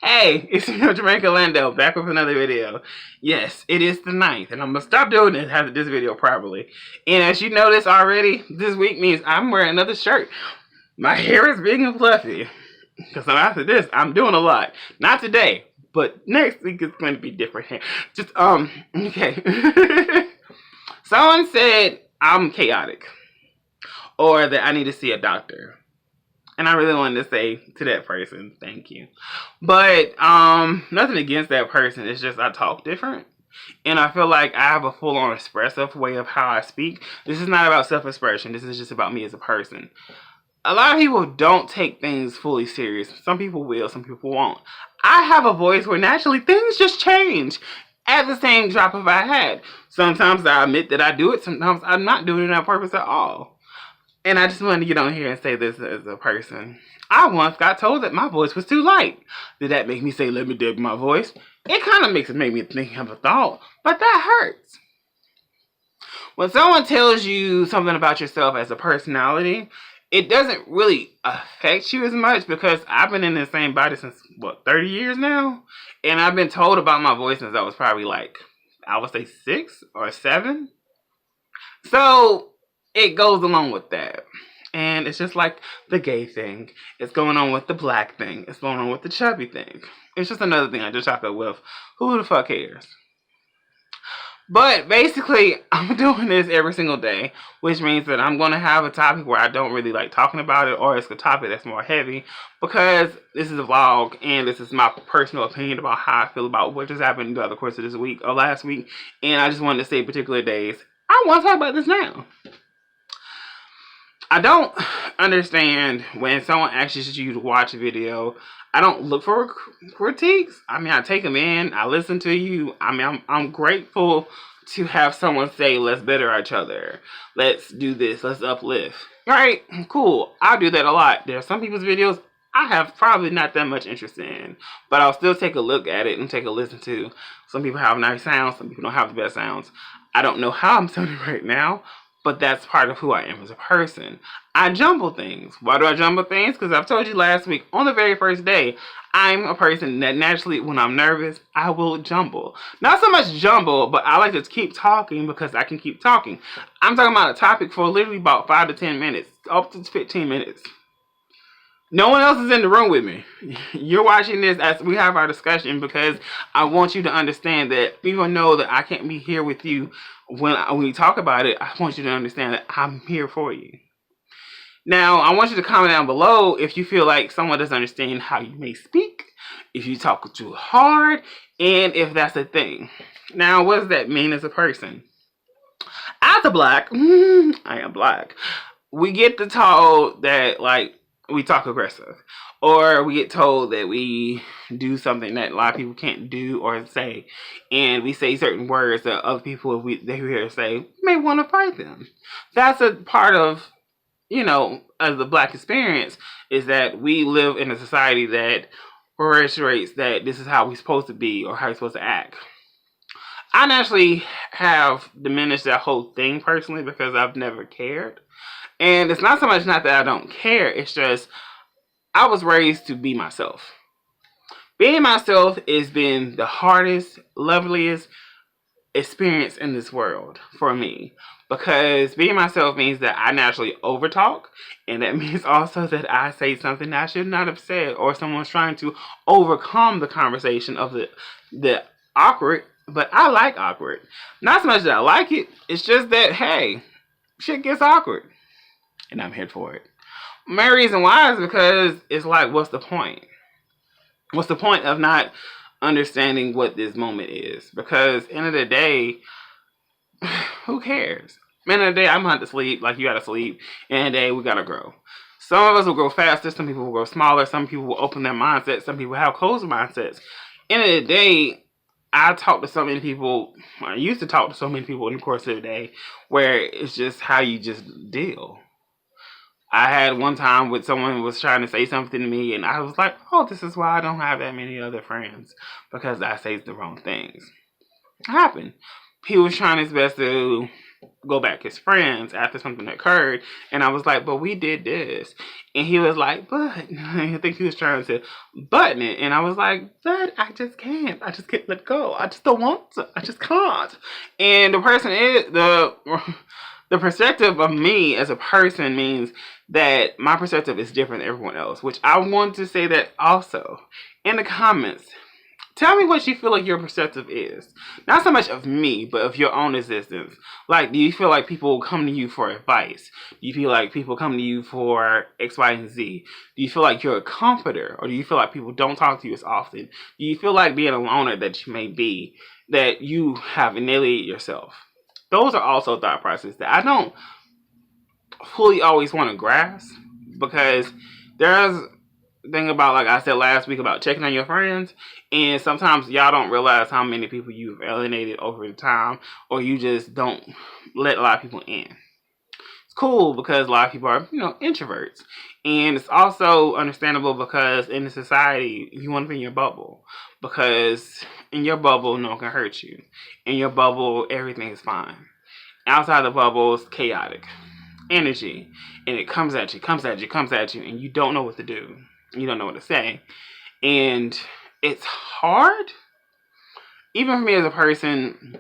Hey, it's me, Jermaine Callando, back with another video. Yes, it is the 9th, and I'm going to stop doing it after this video properly. And as you noticed already, this week means I'm wearing another shirt. My hair is big and fluffy. Because after this, I'm doing a lot. Not today, but next week is going to be different hair. Okay. Someone said I'm chaotic. Or that I need to see a doctor. And I really wanted to say to that person, thank you. But nothing against that person. It's just I talk different. And I feel like I have a full-on expressive way of how I speak. This is not about self-expression. This is just about me as a person. A lot of people don't take things fully serious. Some people will, some people won't. I have a voice where naturally things just change at the same drop of a hat. Sometimes I admit that I do it. Sometimes I'm not doing it on purpose at all. And I just wanted to get on here and say this as a person. I once got told that my voice was too light. Did that make me say, let me dip my voice? It kind of made me think of a thought, but that hurts. When someone tells you something about yourself as a personality, it doesn't really affect you as much because I've been in the same body since, 30 years now? And I've been told about my voice since I was probably I would say 6 or 7. So it goes along with that. And it's just like the gay thing. It's going on with the black thing. It's going on with the chubby thing. It's just another thing I just chalk up with. Who the fuck cares? But basically, I'm doing this every single day, which means that I'm going to have a topic where I don't really like talking about it, or it's a topic that's more heavy, because this is a vlog, and this is my personal opinion about how I feel about what just happened throughout the course of this week, or last week, and I just wanted to say particular days. I want to talk about this now. I don't understand when someone asks you to watch a video. I don't look for critiques. I mean, I take them in. I listen to you. I mean, I'm grateful to have someone say, let's better each other. Let's do this. Let's uplift. Right? Cool. I do that a lot. There are some people's videos I have probably not that much interest in, but I'll still take a look at it and take a listen to. Some people have nice sounds. Some people don't have the best sounds. I don't know how I'm sounding right now, but that's part of who I am as a person. I jumble things. Why do I jumble things? Because I've told you last week, on the very first day, I'm a person that naturally, when I'm nervous, I will jumble. Not so much jumble, but I like to keep talking because I can keep talking. I'm talking about a topic for literally about 5 to 10 minutes, up to 15 minutes. No one else is in the room with me. You're watching this as we have our discussion because I want you to understand that even though that I can't be here with you when we talk about it, I want you to understand that I'm here for you. Now, I want you to comment down below if you feel like someone doesn't understand how you may speak, if you talk too hard, and if that's a thing. Now, what does that mean as a person? As a black, I am black, we get the told that, we talk aggressive, or we get told that we do something that a lot of people can't do or say, and we say certain words that other people, if they hear say, may want to fight them. That's a part of, as the black experience, is that we live in a society that reiterates that this is how we're supposed to be or how we're supposed to act. I naturally have diminished that whole thing personally because I've never cared. And it's not so much not that I don't care, it's just I was raised to be myself. Being myself has been the hardest, loveliest experience in this world for me. Because being myself means that I naturally overtalk, and that means also that I say something that I should not have said, or someone's trying to overcome the conversation of the awkward, but I like awkward. Not so much that I like it, it's just that, hey, shit gets awkward. And I'm here for it. My reason why is because it's like, what's the point? What's the point of not understanding what this moment is? Because end of the day, who cares? End of the day, I'm going to sleep like you got to sleep. End of the day, we got to grow. Some of us will grow faster. Some people will grow smaller. Some people will open their mindsets. Some people have closed mindsets. End of the day, I talk to so many people. I used to talk to so many people in the course of the day where it's just how you just deal. I had one time with someone who was trying to say something to me, and I was like, oh, this is why I don't have that many other friends, because I say the wrong things. It happened. He was trying his best to go back as friends after something occurred. And I was like, but we did this. And he was like, but I think he was trying to button it. And I was like, but I just can't. I just can't let go. I just don't want to. I just can't. And the person is the perspective of me as a person means that my perspective is different than everyone else, which I want to say that also in the comments. Tell me what you feel like your perspective is. Not so much of me, but of your own existence. Like, do you feel like people come to you for advice? Do you feel like people come to you for X, Y, and Z? Do you feel like you're a comforter? Or do you feel like people don't talk to you as often? Do you feel like being a loner that you may be, that you have annihilated yourself? Those are also thought processes that I don't fully always want to grasp, because there's thing about, like I said last week, about checking on your friends, and sometimes y'all don't realize how many people you've alienated over the time, or you just don't let a lot of people in. It's cool because a lot of people are, introverts, and it's also understandable because in the society you want to be in your bubble, because in your bubble no one can hurt you. In your bubble everything is fine. Outside the bubble is chaotic energy, and it comes at you, and you don't know what to do. You don't know what to say. And it's hard. Even for me as a person,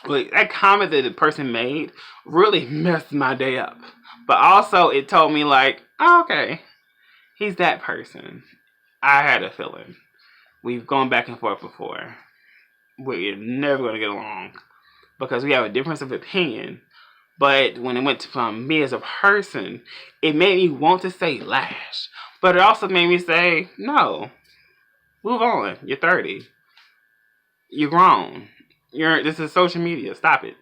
like, that comment that the person made really messed my day up. But also it told me, like, oh, okay, he's that person. I had a feeling. We've gone back and forth before. We're never going to get along because we have a difference of opinion. But when it went from me as a person, it made me want to say lash. But it also made me say, no, move on. You're 30. You're grown. This is social media. Stop it.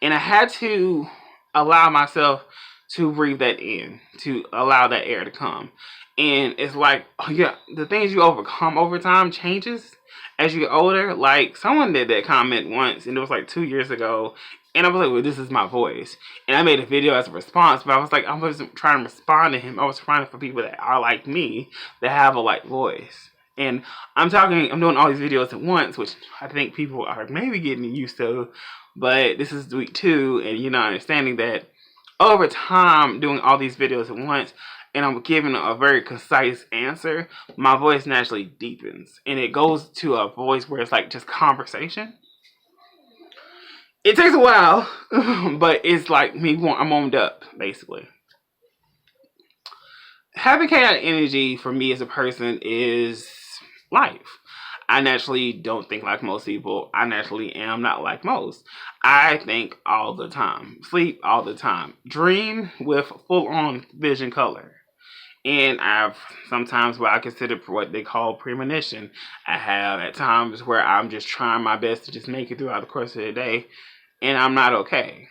And I had to allow myself to breathe that in, to allow that air to come. And it's like, the things you overcome over time changes as you get older. Like, someone did that comment once, and it was like 2 years ago. And I was like, well, this is my voice. And I made a video as a response, but I was like, I wasn't trying to respond to him. I was trying for people that are like me, that have a light voice. And I'm doing all these videos at once, which I think people are maybe getting used to. But this is week 2, and you're not understanding that over time, doing all these videos at once, and I'm giving a very concise answer, my voice naturally deepens. And it goes to a voice where it's like just conversation. It takes a while, but it's like I'm warmed up, basically. Having chaotic energy for me as a person is life. I naturally don't think like most people. I naturally am not like most. I think all the time. Sleep all the time. Dream with full-on vision color. And I've sometimes what I consider what they call premonition. I have at times where I'm just trying my best to just make it throughout the course of the day, and I'm not okay.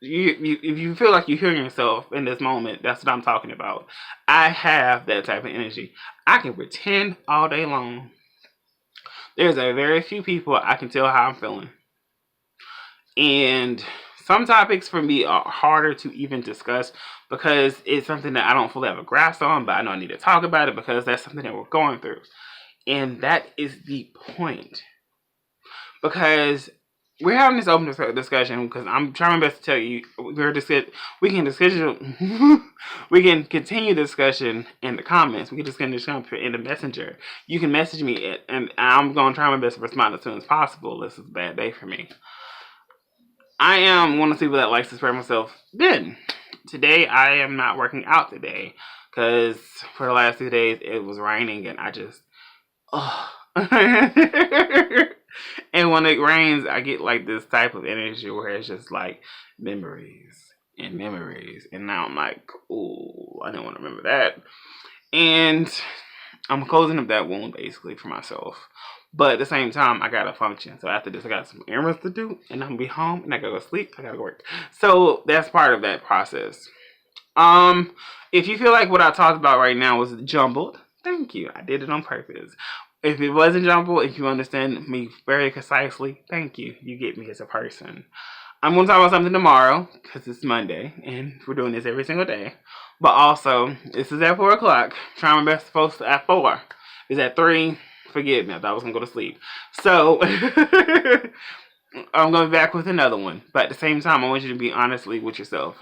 If you feel like you're hearing yourself in this moment, that's what I'm talking about. I have that type of energy. I can pretend all day long. There's a very few people I can tell how I'm feeling. And some topics for me are harder to even discuss because it's something that I don't fully have a grasp on, but I know I need to talk about it because that's something that we're going through. And that is the point. Because we're having this open discussion because I'm trying my best to tell you we can continue discussion in the comments. We can just continue discussion in the messenger. You can message me and I'm going to try my best to respond as soon as possible. This is a bad day for me. I am one of the people that likes to spread myself thin. Today I am not working out today because for the last 2 days it was raining and I just and when it rains, I get like this type of energy where it's just like memories. And now I'm like, ooh, I don't want to remember that. And I'm closing up that wound basically for myself. But at the same time, I gotta function. So after this, I got some errands to do, and I'm gonna be home, and I gotta go sleep. I gotta go work. So that's part of that process. If you feel like what I talked about right now was jumbled, thank you. I did it on purpose. If it wasn't jumbled, if you understand me very concisely, thank you. You get me as a person. I'm going to talk about something tomorrow, because it's Monday, and we're doing this every single day. But also, this is at 4 o'clock. Trying my best to post at 4. It's at 3. Forgive me, I thought I was going to go to sleep. So, I'm going to be back with another one. But at the same time, I want you to be honestly with yourself.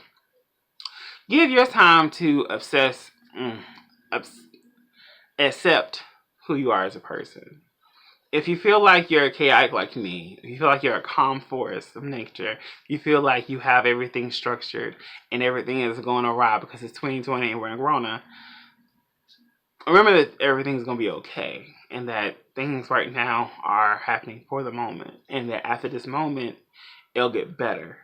Give your time to accept who you are as a person. If you feel like you're chaotic like me, if you feel like you're a calm forest of nature, you feel like you have everything structured and everything is going awry because it's 2020 and we're in Corona, remember that everything's going to be okay and that things right now are happening for the moment and that after this moment, it'll get better.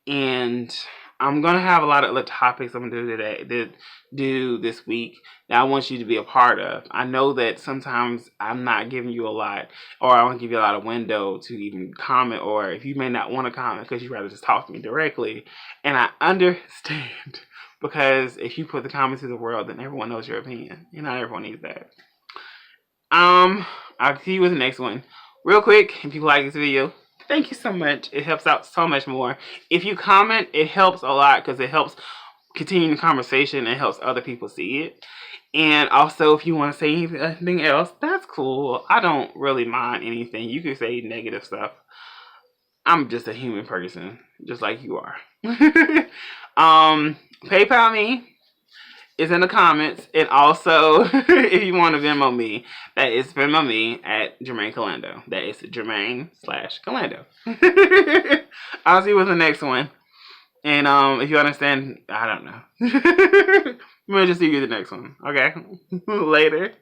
And I'm going to have a lot of other topics I'm going to do this week that I want you to be a part of. I know that sometimes I'm not giving you a lot, or I won't give you a lot of window to even comment, or if you may not want to comment because you'd rather just talk to me directly. And I understand, because if you put the comments to the world, then everyone knows your opinion. And not everyone needs that. I'll see you with the next one. Real quick, if you like this video, thank you so much. It helps out so much more. If you comment, it helps a lot because it helps continue the conversation and helps other people see it. And also, if you want to say anything else, that's cool. I don't really mind anything. You can say negative stuff. I'm just a human person, just like you are. PayPal me is in the comments, and also if you want to Venmo me, that is Venmo me at Jermaine Callando. That is Jermaine/Callando. I'll see you with the next one. And if you understand, I don't know. We'll just see you the next one. Okay? Later.